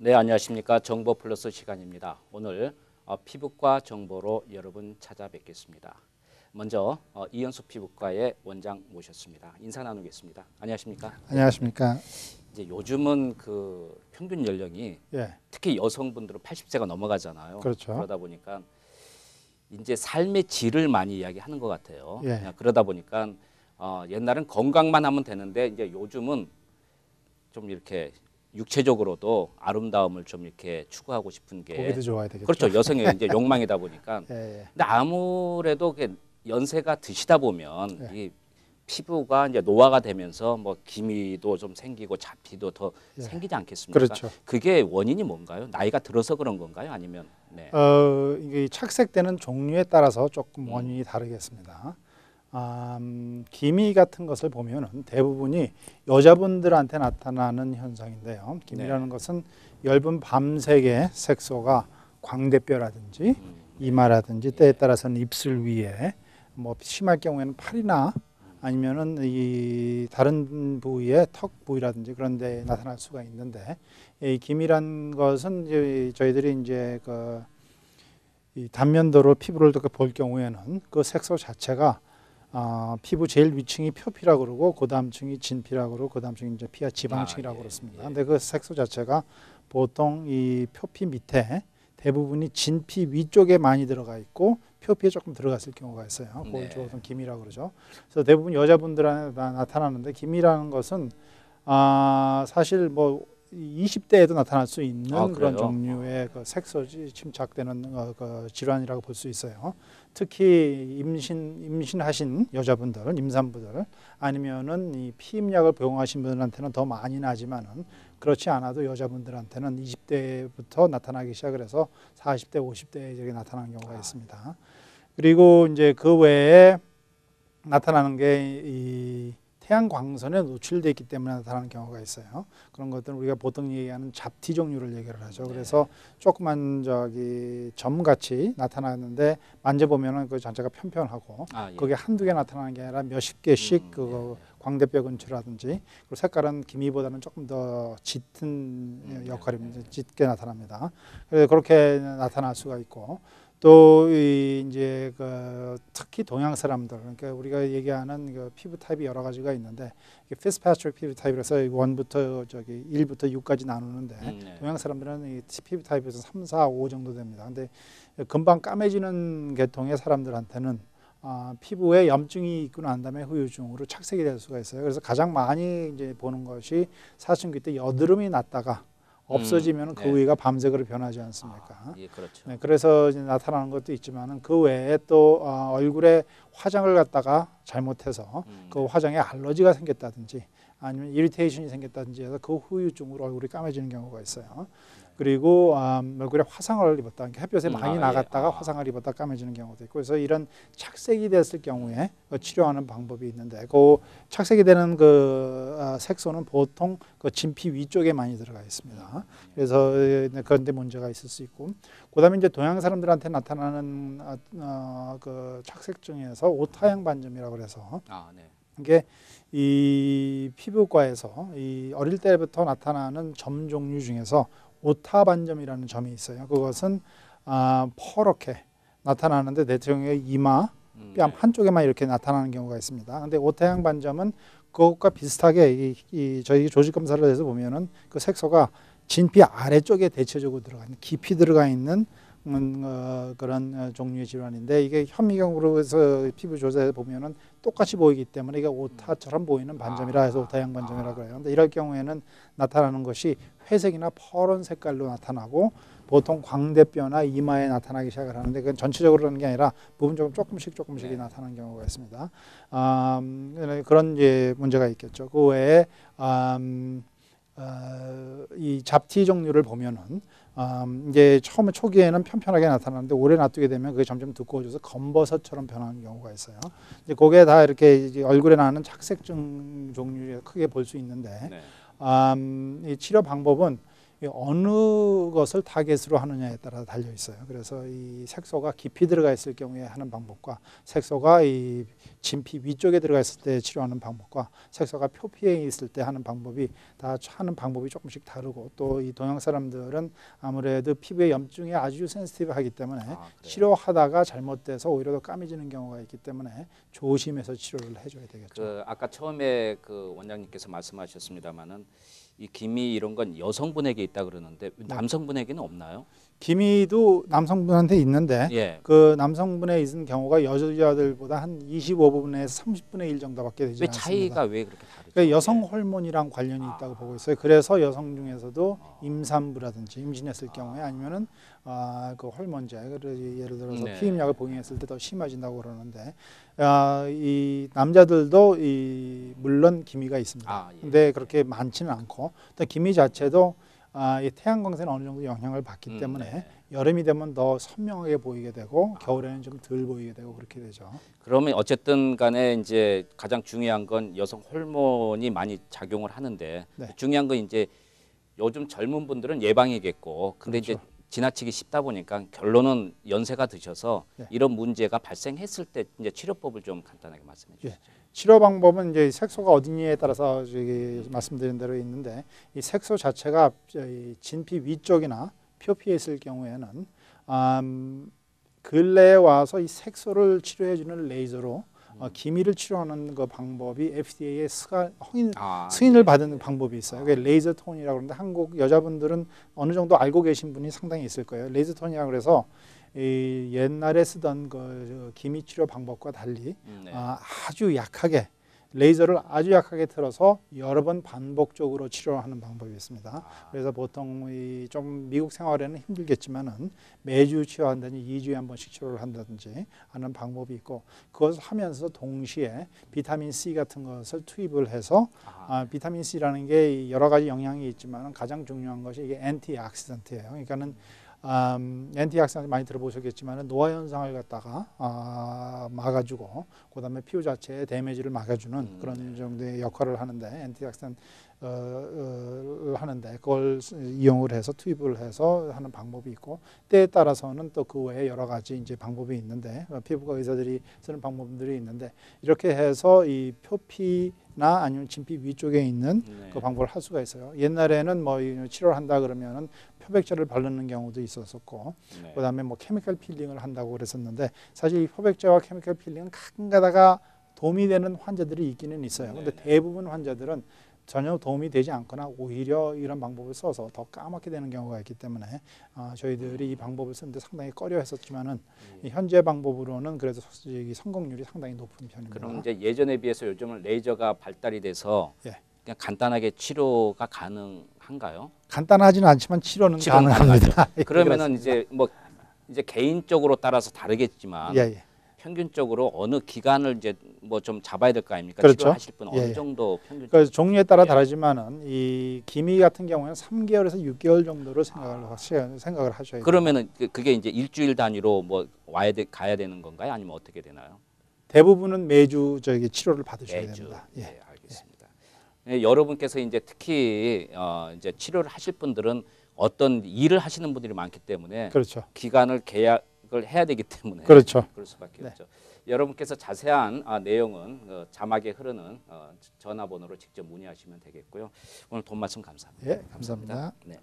네, 안녕하십니까. 정보 플러스 시간입니다. 오늘 피부과 정보로 여러분 찾아뵙겠습니다. 먼저 이현수 피부과의 원장 모셨습니다. 인사 나누겠습니다. 안녕하십니까? 안녕하십니까? 이제 요즘은 그 평균 연령이 특히 여성분들은 80세가 넘어가잖아요. 그렇죠. 그러다 보니까 이제 삶의 질을 많이 이야기하는 것 같아요. 그러다 보니까 옛날엔 건강만 하면 되는데 이제 요즘은 좀 이렇게 육체적으로도 아름다움을 좀 이렇게 추구하고 싶은 게 보기도 좋아야 되겠죠. 그렇죠. 여성의 이제 욕망이다 보니까. 근데 아무래도 연세가 드시다 보면 이 피부가 이제 노화가 되면서 뭐 기미도 좀 생기고 잡티도 더 생기지 않겠습니까? 그렇죠. 그게 원인이 뭔가요? 나이가 들어서 그런 건가요? 아니면 이게 착색되는 종류에 따라서 조금 원인이 다르겠습니다. 기미 같은 것을 보면은 대부분이 여자분들한테 나타나는 현상인데요. 기미라는 것은 엷은 밤색의 색소가 광대뼈라든지 이마라든지 때에 따라서는 입술 위에 뭐 심할 경우에는 팔이나 아니면은 이 다른 부위의 턱 부위라든지 그런 데 나타날 수가 있는데, 이 기미란 것은 이제 저희들이 이제 이 단면도로 피부를 볼 경우에는 그 색소 자체가 피부 제일 위층이 표피라고 그러고 그 다음 층이 진피라고 그러고 그 다음 층이 이제 피하 지방층이라고 그렇습니다. 근데 그 색소 자체가 보통 이 표피 밑에 대부분이 진피 위쪽에 많이 들어가 있고 표피에 조금 들어갔을 경우가 있어요. 그걸 보통 기미라고 그러죠. 그래서 대부분 여자분들한테 나타나는데, 기미라는 것은 사실 뭐 20대에도 나타날 수 있는 그런 종류의 그 색소 침착되는 그 질환이라고 볼 수 있어요. 특히 임신하신 여자분들, 임산부들 아니면은 이 피임약을 복용하신 분들한테는 더 많이 나지만은, 그렇지 않아도 여자분들한테는 20대부터 나타나기 시작을 해서 40대, 50대에 이렇게 나타나는 경우가 있습니다. 그리고 이제 그 외에 나타나는 게 이 태양 광선에 노출되어 있기 때문에 나타나는 경우가 있어요. 그런 것들은 우리가 보통 얘기하는 잡티 종류를 얘기를 하죠. 그래서 조그만 점같이 나타나는데 만져보면은 그 전체가 편편하고 그게 한두 개 나타나는 게 아니라 몇십 개씩 그 광대뼈 근처라든지, 그리고 색깔은 기미보다는 조금 더 짙은 역할입니다. 짙게 나타납니다. 그래서 그렇게 나타날 수가 있고, 또 이제 특히 동양 사람들, 그러니까 우리가 얘기하는 그 피부 타입이 여러 가지가 있는데, 피츠패트릭 피부 타입이라서 1부터 6까지 나누는데, 동양 사람들은 이 피부 타입에서 3, 4, 5 정도 됩니다. 근데 금방 까매지는 계통의 사람들한테는 피부에 염증이 있고 난 다음에 후유증으로 착색이 될 수가 있어요. 그래서 가장 많이 이제 보는 것이 사춘기 때 여드름이 났다가 없어지면 그 위가 밤색으로 변하지 않습니까? 그렇죠. 그래서 이제 나타나는 것도 있지만은 그 외에 또 얼굴에 화장을 갖다가 잘못해서 그 화장에 알러지가 생겼다든지 아니면 이리테이션이 생겼다든지 해서 그 후유증으로 얼굴이 까매지는 경우가 있어요. 그리고 얼굴에 화상을 입었다, 그러니까 햇볕에 많이 나갔다가 화상을 입었다 까매지는 경우도 있고, 그래서 이런 착색이 됐을 경우에 치료하는 방법이 있는데, 그 착색이 되는 그 색소는 보통 그 진피 위쪽에 많이 들어가 있습니다. 그래서 그런데 문제가 있을 수 있고, 그다음에 이제 동양 사람들한테 나타나는 그 착색증에서 오타양 반점이라고 그래서 이게 이 피부과에서 이 어릴 때부터 나타나는 점 종류 중에서 오타 반점이라는 점이 있어요. 그것은 퍼렇게 나타나는데 대통령의 이마, 뺨 한쪽에만 이렇게 나타나는 경우가 있습니다. 근데 오타양 반점은 그것과 비슷하게 저희 조직 검사를 해서 보면은 그 색소가 진피 아래쪽에 대체적으로 들어가 있는, 깊이 들어가 있는 그런 종류의 질환인데, 이게 현미경으로 해서 피부 조사해 보면은 똑같이 보이기 때문에 이게 오타처럼 보이는 반점이라 해서 오타양 반점이라고 해요. 근데 이럴 경우에는 나타나는 것이 회색이나 퍼런 색깔로 나타나고, 보통 광대뼈나 이마에 나타나기 시작을 하는데, 그건 전체적으로 그런 게 아니라 부분적으로 조금씩 나타나는 경우가 있습니다. 그런 이제 문제가 있겠죠. 그 외에 이 잡티 종류를 보면은 이제 처음에 초기에는 편편하게 나타나는데 오래 놔두게 되면 그게 점점 두꺼워져서 검버섯처럼 변하는 경우가 있어요. 이제 그게 다 이렇게 이제 얼굴에 나는 착색증 종류를 크게 볼 수 있는데, 이 치료 방법은 어느 것을 타겟으로 하느냐에 따라 달려 있어요. 그래서 이 색소가 깊이 들어가 있을 경우에 하는 방법과 색소가 이 진피 위쪽에 들어가 있을 때 치료하는 방법과 색소가 표피에 있을 때 하는 방법이 다 하는 방법이 조금씩 다르고 또 이 동양 사람들은 아무래도 피부의 염증에 아주 센시티브하기 때문에 치료하다가 잘못돼서 오히려 더 까매지는 경우가 있기 때문에 조심해서 치료를 해줘야 되겠죠. 아까 처음에 원장님께서 말씀하셨습니다마는 이 기미 이런 건 여성분에게 있다 그러는데 남성분에게는 없나요? 기미도 남성분한테 있는데 예. 그 남성분에 있는 경우가 여자들보다 한 25분에서 30분의 1 정도밖에 되지 왜 않습니다. 차이가 왜 그렇게 다르죠? 그러니까 여성 호르몬이랑 관련이 있다고 보고 있어요. 그래서 여성 중에서도 임산부라든지 임신했을 경우에 아니면은 그 호르몬제, 예를 들어서 피임약을 복용했을 때 더 심해진다고 그러는데 이 남자들도 물론 기미가 있습니다. 근데 그렇게 많지는 않고 또 기미 자체도 이 태양광선에 어느 정도 영향을 받기 때문에 여름이 되면 더 선명하게 보이게 되고 겨울에는 좀 덜 보이게 되고 그렇게 되죠. 그러면 어쨌든 간에 이제 가장 중요한 건 여성 호르몬이 많이 작용을 하는데 중요한 건 이제 요즘 젊은 분들은 예방이겠고 근데 이제 지나치기 쉽다 보니까 결론은 연세가 드셔서 이런 문제가 발생했을 때 이제 치료법을 좀 간단하게 말씀해 주시죠. 치료 방법은 이제 색소가 어디냐에 따라서 말씀드린 대로 있는데 이 색소 자체가 진피 위쪽이나 표피에 있을 경우에는 근래에 와서 이 색소를 치료해주는 레이저로 기미를 치료하는 그 방법이 FDA의 승인을 받은 방법이 있어요. 그게 레이저 톤이라고 그러는데 한국 여자분들은 어느 정도 알고 계신 분이 상당히 있을 거예요. 레이저 톤이라고 그래서 이 옛날에 쓰던 그 기미 치료 방법과 달리 아주 약하게 레이저를 아주 약하게 틀어서 여러 번 반복적으로 치료하는 방법이 있습니다. 그래서 보통 좀 미국 생활에는 힘들겠지만은 매주 치료한다든지 2주에 한 번씩 치료를 한다든지 하는 방법이 있고 그것을 하면서 동시에 비타민 C 같은 것을 투입을 해서 비타민 C라는 게 여러 가지 영향이 있지만 가장 중요한 것이 이게 엔티옥시던트예요. 그러니까는 엔티옥시던트 많이 들어보셨겠지만 노화 현상을 갖다가 막아주고 그다음에 피부 자체의 데미지를 막아주는 그런 정도의 역할을 하는데 엔티옥시던트 하는데 그걸 이용을 해서 투입을 해서 하는 방법이 있고 때에 따라서는 또 그 외에 여러 가지 이제 방법이 있는데 피부과 의사들이 쓰는 방법들이 있는데 이렇게 해서 이 표피나 아니면 진피 위쪽에 있는 그 방법을 할 수가 있어요. 옛날에는 뭐 치료를 한다 그러면은 표백제를 바르는 경우도 있었었고 그다음에 뭐 케미컬 필링을 한다고 그랬었는데 사실 이 표백제와 케미컬 필링은 가끔 가다가 도움이 되는 환자들이 있기는 있어요. 근데 대부분 환자들은 전혀 도움이 되지 않거나 오히려 이런 방법을 써서 더 까맣게 되는 경우가 있기 때문에 저희들이 이 방법을 쓰는데 상당히 꺼려했었지만은 현재 방법으로는 그래도 성공률이 상당히 높은 편입니다. 그럼 이제 예전에 비해서 요즘은 레이저가 발달이 돼서 그냥 간단하게 치료가 가능한가요? 간단하지는 않지만 치료는 가능합니다. 그러면은 이제 개인적으로 따라서 다르겠지만 평균적으로 어느 기간을 이제 뭐 좀 잡아야 될 거 아닙니까? 치료하실 분 어느 정도 평균? 그러니까 종류에 따라 다르지만은 이 기미 같은 경우에는 3개월에서 6개월 정도로 생각을 하셔야 돼요. 그러면은 그게 이제 일주일 단위로 뭐 가야 되는 건가요? 아니면 어떻게 되나요? 대부분은 매주 치료를 받으셔야 됩니다. 네, 알겠습니다. 여러분께서 이제 특히 이제 치료를 하실 분들은 어떤 일을 하시는 분들이 많기 때문에 기간을 계약을 해야 되기 때문에 그럴 수밖에 없죠. 여러분께서 자세한 내용은 자막에 흐르는 전화번호로 직접 문의하시면 되겠고요. 오늘 도움 말씀 감사합니다. 감사합니다. 네.